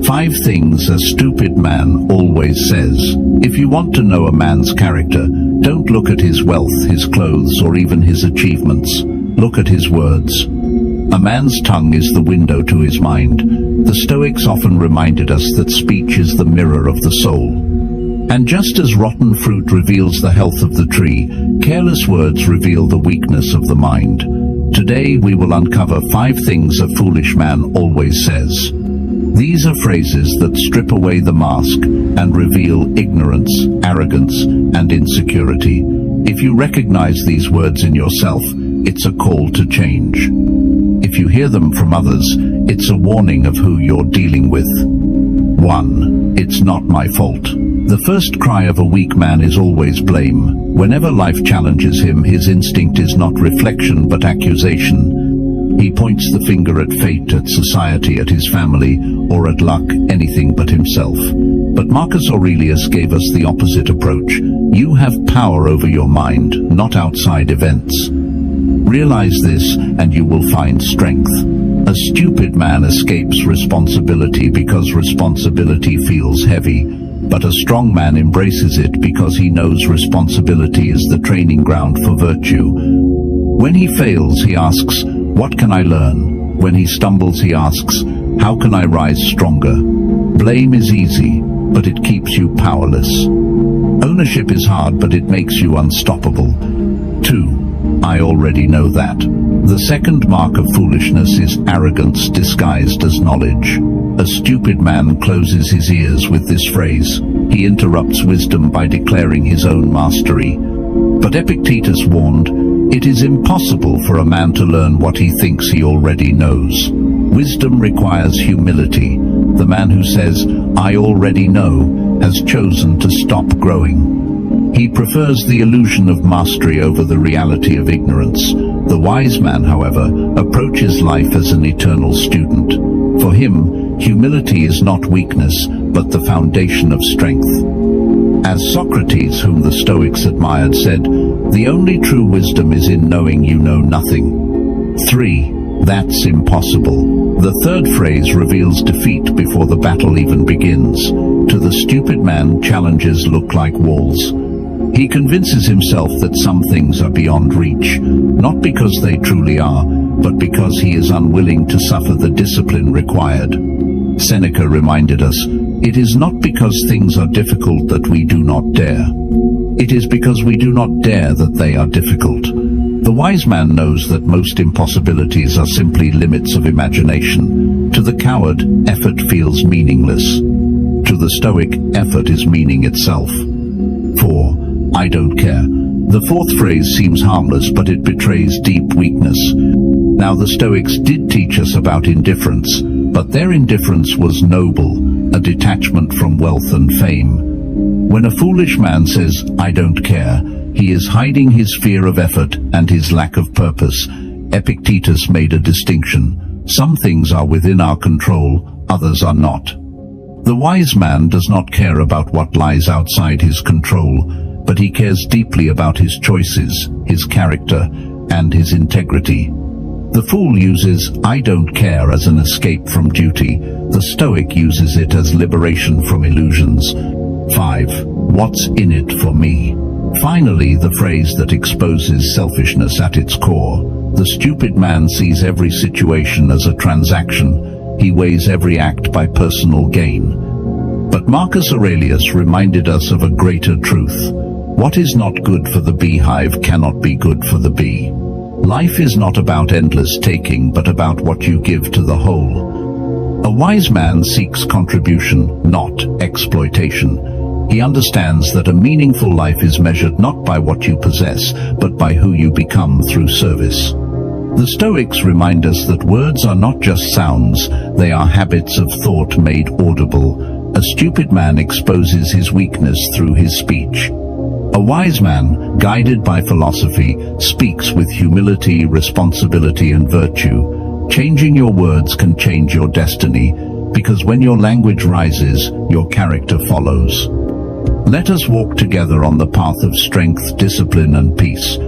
5 things a stupid man always says. If you want to know a man's character, don't look at his wealth, his clothes, or even his achievements. Look at his words. A man's tongue is the window to his mind. The Stoics often reminded us that speech is the mirror of the soul. And just as rotten fruit reveals the health of the tree, careless words reveal the weakness of the mind. Today we will uncover 5 things a foolish man always says. These are phrases that strip away the mask and reveal ignorance, arrogance, and insecurity. If you recognize these words in yourself, it's a call to change. If you hear them from others, it's a warning of who you're dealing with. 1. It's not my fault. The first cry of a weak man is always blame. Whenever life challenges him, his instinct is not reflection but accusation. He points the finger at fate, at society, at his family, or at luck, anything but himself. But Marcus Aurelius gave us the opposite approach. You have power over your mind, not outside events. Realize this, and you will find strength. A stupid man escapes responsibility because responsibility feels heavy, but a strong man embraces it because he knows responsibility is the training ground for virtue. When he fails, he asks, "What can I learn?" When he stumbles, he asks, "How can I rise stronger?" Blame is easy, but it keeps you powerless. Ownership is hard, but it makes you unstoppable. 2. I already know that. The second mark of foolishness is arrogance disguised as knowledge. A stupid man closes his ears with this phrase. He interrupts wisdom by declaring his own mastery. But Epictetus warned, it is impossible for a man to learn what he thinks he already knows. Wisdom requires humility. The man who says, "I already know," has chosen to stop growing. He prefers the illusion of mastery over the reality of ignorance. The wise man, however, approaches life as an eternal student. For him, humility is not weakness, but the foundation of strength. As Socrates, whom the Stoics admired, said, "The only true wisdom is in knowing you know nothing." 3. That's impossible. The third phrase reveals defeat before the battle even begins. To the stupid man, challenges look like walls. He convinces himself that some things are beyond reach, not because they truly are, but because he is unwilling to suffer the discipline required. Seneca reminded us, it is not because things are difficult that we do not dare. It is because we do not dare that they are difficult. The wise man knows that most impossibilities are simply limits of imagination. To the coward, effort feels meaningless. To the Stoic, effort is meaning itself. 4. I don't care. The fourth phrase seems harmless, but it betrays deep weakness. Now the Stoics did teach us about indifference, but their indifference was noble, a detachment from wealth and fame. When a foolish man says, "I don't care," he is hiding his fear of effort and his lack of purpose. Epictetus made a distinction. Some things are within our control, others are not. The wise man does not care about what lies outside his control, but he cares deeply about his choices, his character, and his integrity. The fool uses "I don't care" as an escape from duty. The Stoic uses it as liberation from illusions. 5. What's in it for me? Finally, the phrase that exposes selfishness at its core. The stupid man sees every situation as a transaction. He weighs every act by personal gain. But Marcus Aurelius reminded us of a greater truth. What is not good for the beehive cannot be good for the bee. Life is not about endless taking, but about what you give to the whole. A wise man seeks contribution, not exploitation. He understands that a meaningful life is measured not by what you possess, but by who you become through service. The Stoics remind us that words are not just sounds, they are habits of thought made audible. A stupid man exposes his weakness through his speech. A wise man, guided by philosophy, speaks with humility, responsibility, and virtue. Changing your words can change your destiny, because when your language rises, your character follows. Let us walk together on the path of strength, discipline, and peace.